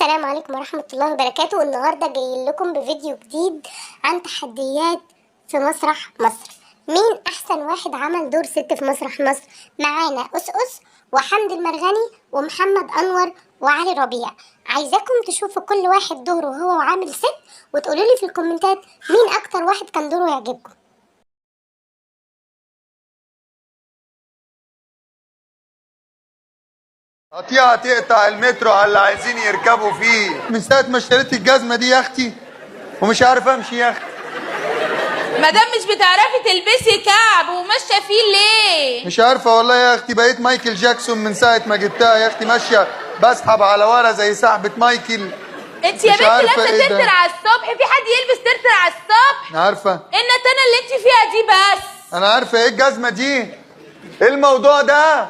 السلام عليكم ورحمة الله وبركاته. النهاردة جاي لكم بفيديو جديد عن تحديات في مسرح مصر. مين أحسن واحد عمل دور ست في مسرح مصر؟ معانا أس وحمد المرغني ومحمد أنور وعلي ربيع. عايزاكم تشوفوا كل واحد دوره وهو عامل ست، وتقولوا لي في الكومنتات مين أكتر واحد كان دوره يعجبكم. قطيعة تقطع المترو على اللي عايزين يركبوا فيه. من ساعة ما اشتريت الجزمة دي يا اختي ومش عارف امشي يا اختي. مادام مش بتعرفي تلبسي كعب وماشيه فيه ليه؟ مش عارفة والله يا اختي، بقيت مايكل جاكسون من ساعة ما جبتها يا اختي، ماشية بسحب على ورا زي سحبة مايكل. انت يا بنتي لابسه ترتر على الصبح، في حد يلبس ترتر على الصبح؟ عارفة؟ النتانه اللي انت فيها دي بس. انا عارفة ايه الجزمة دي؟ ايه الموضوع ده؟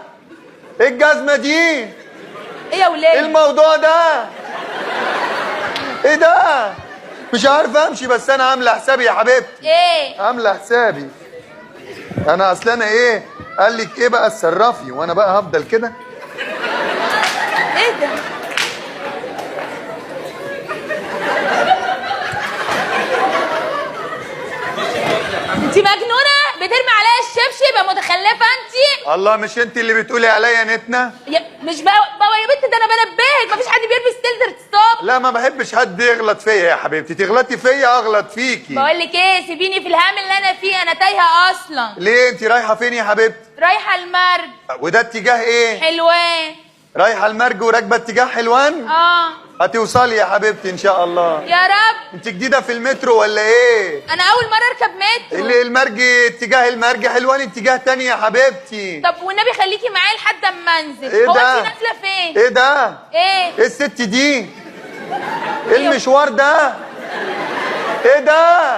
ايه الجزمة دي؟ ايه يا ولاد؟ ايه الموضوع ده؟ ايه ده؟ مش عارف امشي، بس انا عامله حسابي يا حبيبتي. ايه؟ عامله حسابي. انا اصل انا ايه؟ قال لك ايه بقى اتصرفي وانا بقى هفضل كده؟ ايه ده؟ انت مجنونه؟ بترمي عليا الشبشب يا متخلفه انت؟ الله، مش انت اللي بتقولي عليا نتنه؟ مش بقى يا بنت، ده انا بنبهك، مفيش حد بيلبس تلتر الصبح. لا، ما بحبش حد يغلط فيا يا حبيبتي، تغلطي فيا اغلط فيكي. بقول لك ايه، سيبيني في الهم اللي انا فيه، انا تايهه اصلا. ليه؟ انت رايحه فين يا حبيبتي؟ رايحه المرج. وده اتجاه ايه؟ حلوان. رايحه المرج وراكبه اتجاه حلوان؟ هتوصلي يا حبيبتي ان شاء الله. يا رب. انت جديده في المترو ولا ايه؟ انا اول مره اركب مترو. المرج اتجاه المرج، حلوان اتجاه تاني يا حبيبتي. طب والنبي خليكي معايا لحد اما انزل. ايه هو ده؟ انت نازله فين؟ ايه ده؟ ايه الست دي؟ ايه المشوار ده؟ ايه ده؟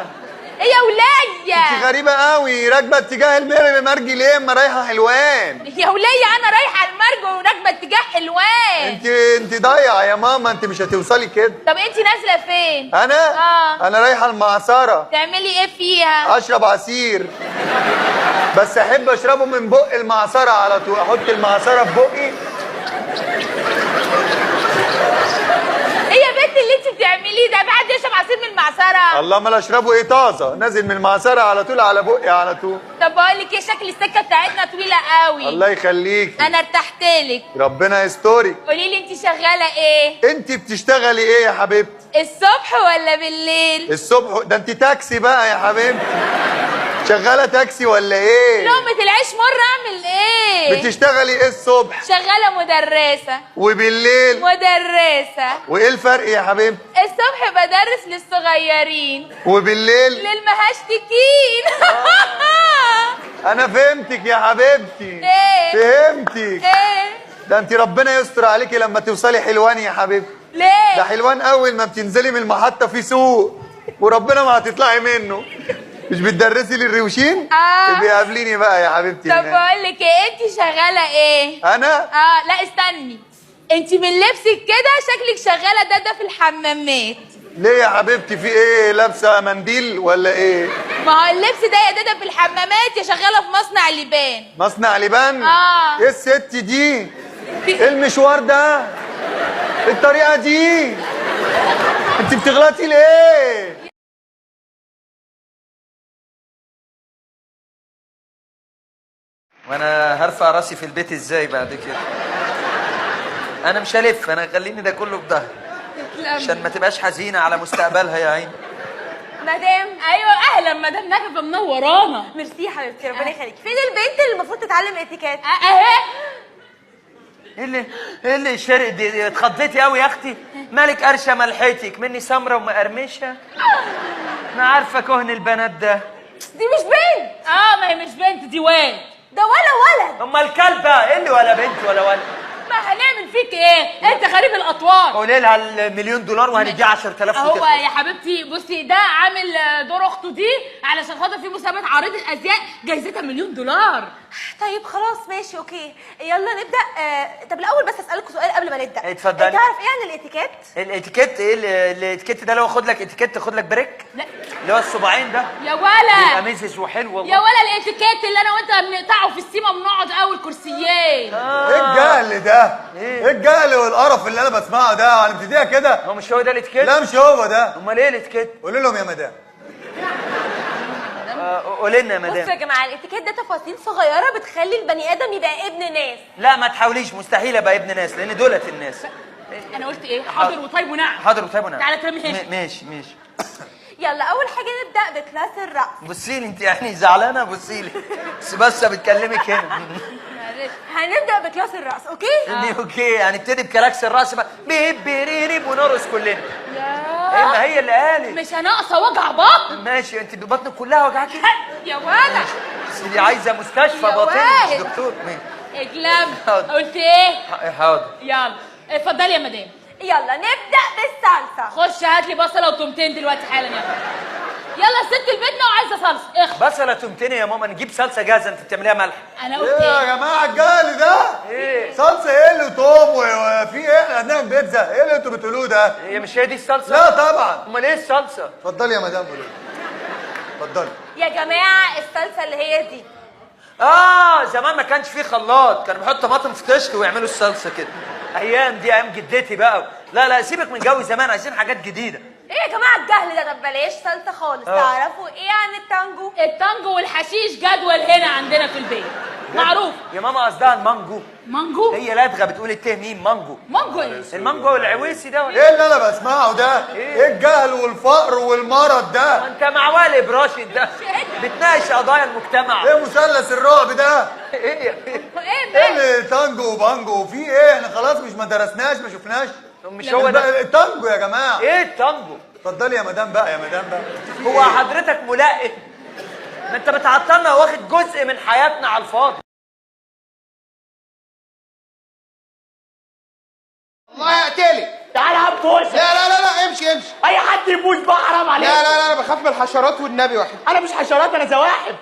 ايه يا ولية؟ انت غريبه قوي، راكبه اتجاه المرج ليه اما رايحه حلوان؟ يا ولية انا رايحه المرج وراكبه اتجاه حلوان. انت ضايعه يا ماما، انت مش هتوصلي كده. طب انت نازله فين؟ انا؟ انا رايحه المعصره. تعملي ايه فيها؟ اشرب عصير، بس احب اشربه من بق المعصره على طول، احط المعصره في بقي. ايه يا بنت اللي انت بتعمليه ده؟ في حد يشرب عصير من المعصره؟ الله، ما اشربه ايه، طازه نازل من المعصره على طول على بقي على طول. طب بقول لك ايه، شكل السكه بتاعتنا طويله قوي. الله يخليك. انا ارتحت لك. ربنا يسترك. قولي لي انت شغاله ايه؟ انت بتشتغلي ايه يا حبيبتي؟ الصبح ولا بالليل؟ الصبح. ده انت تاكسي بقى يا حبيبتي، شغاله تاكسي ولا ايه؟ لقمة العيش مرة اعمل ايه؟ بتشتغلي ايه الصبح؟ شغالة مدرسة. وبالليل؟ مدرسة. وايه الفرق يا حبيبتي؟ الصبح بدرس للصغيرين، وبالليل؟ للمهشتكين. انا فهمتك يا حبيبتي. ايه؟ فهمتك. ايه؟ ده انت ربنا يستر عليكي لما توصلي حلوان يا حبيبتي. ليه؟ ده حلوان اول ما بتنزلي من المحطة في سوق، وربنا ما هتطلعي منه. مش بتدرسي للروشين؟ تبقي قابليني بقى يا حبيبتي. طب بقول لك ايه، انت شغالة ايه؟ انا؟ لا استني، انت من لبسك كده شكلك شغالة ده في الحمامات. ليه يا حبيبتي، في ايه؟ لابسه منديل ولا ايه؟ ما هو اللبس ده يا ده في الحمامات، يا شغالة في مصنع لبان. مصنع لبان؟ ايه الست دي؟ ايه المشوار ده؟ الطريقه دي؟ انت بتغلطي ليه؟ وانا هرفع راسي في البيت ازاي بعد كده؟ انا مش هلف، انا خليني ده كله في ظهري عشان ما تبقاش حزينه على مستقبلها يا عيني. مدام. ايوه اهلا مدام نجفه منورانا. ميرسي يا حبيبتي، ربنا يخليك. فين البنت اللي المفروض تتعلم اتيكيت؟ اهي. ايه اللي الشرق دي؟ اتخضيتي قوي يا اختي، مالك قرشه ملحتك مني سمره ومقرمشه. انا عارفه كهن البنات ده. دي مش بنت. ما هي مش بنت، دي واد. ده ولا ولد. امال الكلبه ايه اللي ولا بنت ولا ولد؟ ما هنعمل فيك ايه؟ انت غريب الاطوار. قولي لها المليون دولار وهنديها 10,000. هو يا حبيبتي بصي، ده عامل دور اخته دي علشان خاطر في مسابقه عارضه ازياء جايزتها $1,000,000. طيب خلاص ماشي اوكي، يلا نبدا. طب الاول بس اسالكوا سؤال قبل ما نبدا. اتفضلي. تعرف ايه عن الاتيكيت؟ الاتيكيت ايه؟ الاتيكيت ده لو خد لك اتيكيت خد لك بريك. لا اللي هو الصباعين ده يا ولا، بيبقى ميزز وحلو والله. يا ولا الاتيكيت اللي انا وانت بنقطعه في السيما بنقعد اول كرسيين. ايه الجهل ده؟ ايه الجهل والقرف اللي انا بسمعه ده؟ هنبتديها كده؟ هو مش هو ده الاتيكيت؟ لا مش هو ده. امال ايه الاتيكيت؟ قولي لهم يا مدام. قولي لنا يا بصوا يا مدام. جماعه، الاتيكيت ده تفاصيل صغيره بتخلي البني ادم يبقى ابن ناس. لا ما تحاوليش، مستحيل ابقى ابن ناس لان دولت الناس. انا قلت ايه؟ حاضر وطيب ونعم. حاضر وطيب ونعم. تعالى ترمي هنا. ماشي. يلا اول حاجه نبدا بكلاس الرقص. بصي لي انت يعني زعلانه، بصي لي بس بتكلمك هنا. هنبدا بكلاس الرقص، اوكي؟ اوكي هنبتدي بكلاكس الراس بقى، بيب بيريريب ونرقص كلنا. ايه ما هي اللي قالت. مش هناقصه وجع بطن. ماشي، انت بطنك كلها وجعاكي؟ يا ولد بس دي عايزه مستشفى يا باطني مش واد. دكتور. اجلام. حاضر. قلت ايه؟ حاضر. يلا اتفضلي يا مدام. يلا نبدا بالصلصه. خش هات لي بصله وتومتين دلوقتي حالا. يلا الست البيتنا وعايزه صلصه. اخ بصله تومتين يا ماما، نجيب صلصه جاهزه انت بتعمليها ملح. انا قلت ايه يا ايه؟ جماعه الجهل ده؟ ايه صلصه ايه اللي توم وفي ايه؟ احنا عندنا بيتزا، ايه اللي انتوا بتقولوه ده؟ هي مش هي دي الصلصه؟ لا طبعا. امال ايه الصلصه؟ اتفضلي يا مدام قولي. اتفضلي. يا جماعه الصلصه اللي هي دي. زمان ما كانش فيه خلاط، كانوا بيحطوا طماطم في طشت ويعملوا الصلصه كده. ايام دي ايام جدتي بقى. لا سيبك من جو زمان، عايزين حاجات جديده. ايه يا جماعه الجهل ده؟ طب بلاش صلصه خالص. تعرفوا ايه عن التانجو؟ التانجو والحشيش جدول هنا عندنا في البيت معروف. يا ماما قصدها المانجو. مانجو؟ هي لدغه بتقول الته مين مانجو. مانجو ايه؟ المانجو العويسي ده ايه اللي انا بسمعه ده؟ ايه الجهل والفقر والمرض ده؟ انت معوالب راشد ده بتناقش قضايا المجتمع. ايه مثلث الرعب ده؟ ايه ايه اللي تانجو وبانجو في ايه؟ احنا خلاص مش ما درسناش ما شفناش. مش هو ده التانجو يا جماعه. ايه التانجو؟ اتفضلي يا مدام بقى. هو حضرتك ملقن؟ ما انت بتعطلنا واخد جزء من حياتنا على الفاضي. الله يقتلك. تعالى هبوسك. لا امشي. اي حد يبوس بقى حرام عليك. لا انا بخاف من الحشرات والنبي واحد. انا مش حشرات، انا زواحف.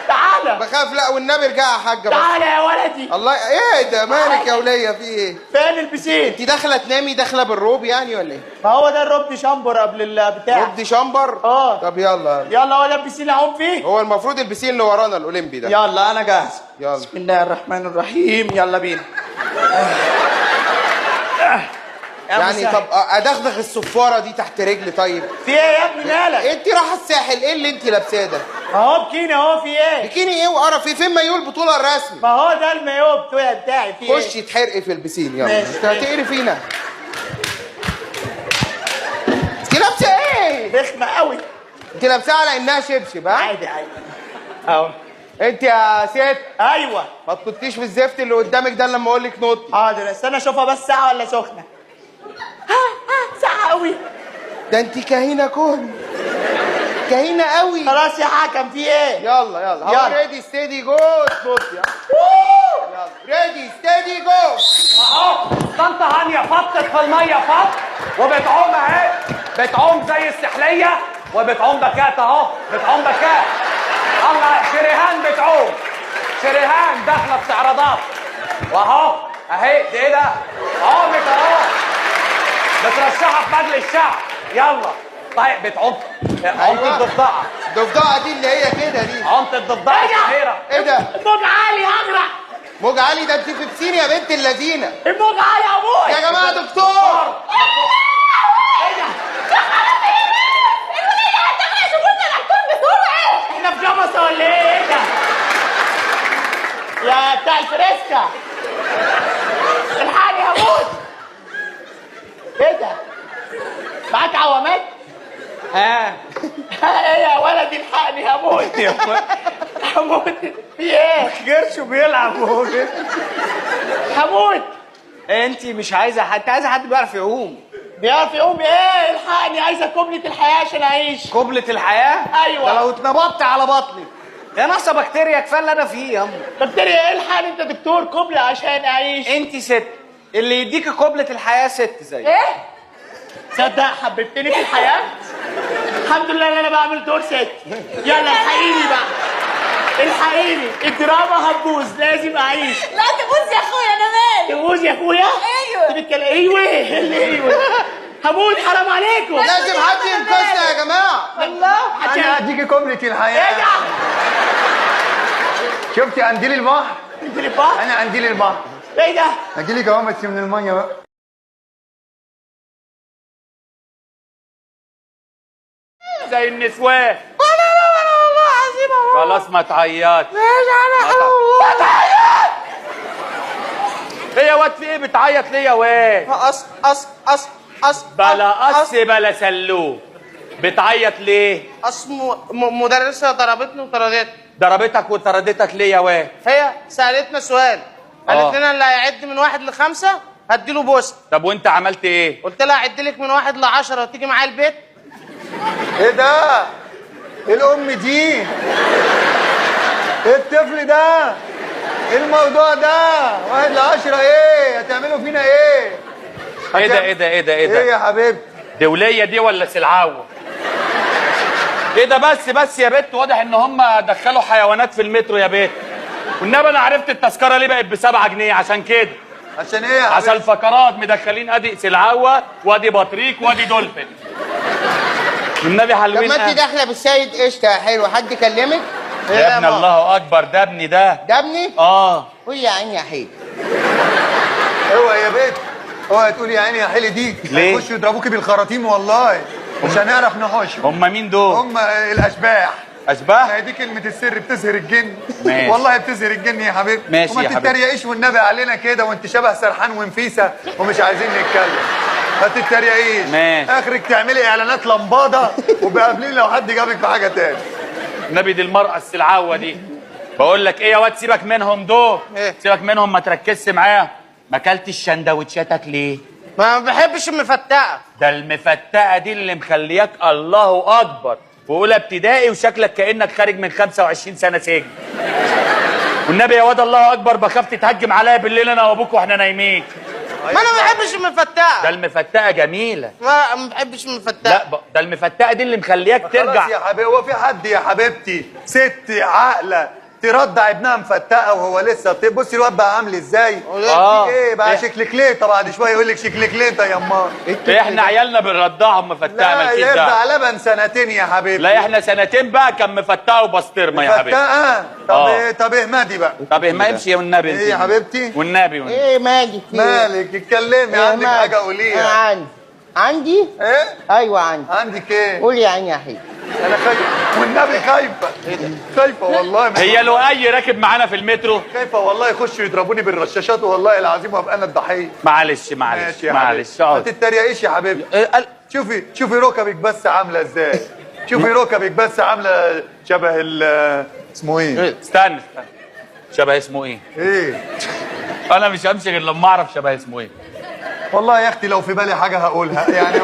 تعالى بخاف. لا والنبي ارجعي يا حاجه بس. تعالى يا ولدي. الله ايه ده؟ مالك يا وليه؟ في ايه؟ فين البسين؟ انت داخله تنامي داخله بالروب يعني ولا ايه؟ ما هو ده الروب دي شامبر قبل البتاع. روب دي شامبر؟ طب يلا يلا هو ده البسين اعوم فيه. هو المفروض البسين اللي ورانا الاولمبي ده. يلا انا جاهز. يلا. بسم الله الرحمن الرحيم، يلا بينا. يعني طب ادغدغ الصفاره دي تحت رجلي طيب؟ في ايه يا ابني مالك؟ انت رايحه الساحل، ايه اللي انت لابساه ده؟ اهو بكيني اهو. في ايه؟ بكيني ايه وقرف ايه؟ فين مايو البطوله الرسمي؟ ما هو ده المايو بتاعي. في ايه؟ خشي اتحرقي في البسين يلا. ماشي. انت هتقري فينا. انت لابسه ايه؟ رخمه قوي. انت لابساها على انها شبشب ها؟ عادي اهو. انت يا ست ايوه. ما تنطيش في الزفت اللي قدامك ده لما اقول لك نط. حاضر استنى اشوفها بس ساعه ولا سخنه. ساعه قوي. ده انت كهينه كهينه قوي. خلاص يا حكم في ايه؟ يلا هو ريدي ستيدي جو نط يلا. ريدي ستيدي جو. اهو طنطا هانيه فطت في الميه فط وبتعوم اهي، بتعوم زي السحليه وبتعوم بكات اهو، بتعوم بكات. الله شريهان بتعوم، شريهان داخله استعراضات واهو اهي. دي ايه ده؟ عومت اهو بترشحها في مجلس الشعب. يلا طيب بتعوم عومة الضفدعه. الضفدعه دي اللي هي كده دي عومة الضفدعه الشهيره. ايه ده؟ الموج عالي هغرق. موج عالي؟ ده انت في بسين يا بنت اللذينه. الموج عالي يا ابوي. يا جماعه دكتور. احنا في جمصة ولا ايه ده؟ يا بتاع الفريسكا الحقني هموت. ايه ده؟ معاك عوامات؟ ايه يا ولدي الحقني هموت. هموت. في ايه؟ جرشه بيلعب وهو هموت. انت مش عايزه حد بيعرف يعوم. بيعرف يقوم ايه؟ الحقني عايزه كوبلة الحياة عشان اعيش. قبلة الحياه؟ ايوه. ده لو اتنبطت على بطني يا ناقصه بكتيريا، كفايه اللي انا فيه يا أم. بكتيريا ايه؟ الحقني انت دكتور. كوبلة عشان اعيش. انت ست، اللي يديكي قبلة الحياه ست زي ايه؟ تصدق حببتني في الحياة؟ الحمد لله ان انا بعمل دور ست. يلا الحقيني بقى. الحقيني الدراما هتبوظ، لازم اعيش. لا تبوس يا اخويا، انا مالي. تبوظ يا اخويا؟ ايوه. انت بتتكلم ايوه. هموت حرام عليكم. لازم حد ينقذنا يا جماعه. الله. انا هديكي كوبلة الحياه. ايه ده؟ شفتي قنديل البحر؟ انت اللي بقى. انا قنديل البحر. ايه ده؟ اجيلك اهو بس من الميه بقى. زي النسوان. خلاص ما تعيط. ما تعيط. ايه يا واد في ايه بتعيط ليه يا واد؟ بلا قص بلا سلوك. بتعيط ليه؟ مدرسة ضربتني وطردتني. ضربتك وطردتك ليه يا واد؟ هي سألتنا سؤال، قالت لنا اللي هيعد من 1 ل5 هديله بوست. طب وانت عملت ايه؟ قلت لها هعد لك من 1 ل10 وتيجي معايا البيت. ايه ده؟ ايه الام دي؟ ايه الطفل ده؟ ايه الموضوع ده؟ 1 ل10 ايه؟ هتعملوا فينا ايه؟ ايه ده ايه ده ايه ده ايه ده؟ ايه يا حبيبتي؟ دولية دي ولا سلعاوة؟ ايه ده بس يا بت، واضح ان هم دخلوا حيوانات في المترو يا بت. والنبي انا عرفت التذكرة ليه بقت ب7 جنيه عشان كده. عشان ايه يا عشان حبيبتي؟ الفقرات مدخلين ادي سلعاوة وادي بطريق وادي دولفين. والنبي طب حلوين. ما انت داخله بالسيد قشطه يا حلو، حد كلمك؟ يا ابن الله اكبر، ده ابني ده. ده ابني؟ اه. قول يا عيني يا حلو. اوعي يا بت، اوعي تقولي يا عيني يا حلي دي. ليه؟ هيخشوا يضربوكي بالخراطيم والله. مش هنعرف نحوش. هم مين دول؟ هم الاشباح. اشباح؟ هي دي كلمة السر بتزهر الجن. ماشي. والله بتزهر الجن يا حبيبي. ماشي وما يا حبيبي. تتريقيش والنبي علينا كده وانت شبه سرحان ونفيسة ومش عايزين نتكلم. ما تتريقيش. ماشي. اخرك تعملي اعلانات لمبادة وبقابلين لو حد جابك في حاجة تاني. النبي دي المرأة السلعاوة دي. بقول لك ايه يا واد، سيبك منهم دول. إيه؟ سيبك منهم، ما تركزش معاهم. ما اكلتش سندوتشاتك ليه؟ ما بحبش المفتقة. ده المفتقة دي اللي مخلياك الله اكبر في اولى ابتدائي وشكلك كانك خارج من 25 سنة سجن. والنبي يا واد الله اكبر بخاف تتهجم عليا بالليل انا وابوك واحنا نايمين. ما انا ما بحبش ده المفتقة. المفتقة جميلة. ما بحبش المفتقة. لا ده المفتقة دي اللي مخلياك ترجع. خلاص يا حبيبي، هو في حد يا حبيبتي ست عاقلة ترضع ابنها مفتقة وهو لسه طيب؟ بصي الواد بقى عامل ازاي؟ في ايه بقى؟ شكلكليطة بعد شوية يقول لك شكلكليطة يا امال. احنا عيالنا بنرضعهم مفتقة. لا مالكيش يرضع دعوة. لبن سنتين يا حبيبي. لا احنا سنتين بقى كان مفتقة وبسطرمة يا حبيبي. مفتقة؟ طب ايه؟ طب اهمدي بقى. طب ما امشي والنبي. ايه يا حبيبتي؟ والنبي. ايه مالك؟ مالك؟ اتكلمي، عندك حاجة قوليها. عندي؟ ايه؟ ايوه عندي. عندك ايه؟ قول يا عيني يا حلو. انا خايفة والنبي، خايفة. خايفة والله. هي لؤي راكب معانا في المترو. خايفة والله يخشوا يضربوني بالرشاشات والله العظيم وابقى انا الضحية. معلش ماشي يا معلش حبيبي. ما اقعد. تتريقيش يا حبيبي. شوفي ركبك بس عاملة ازاي. شوفي ركبك بس عاملة شبه اسمه ايه؟ استنى. شبه اسمه ايه؟ ايه؟ انا مش همشي غير لما اعرف شبه اسمه ايه. والله يا اختي لو في بالي حاجة هقولها يعني.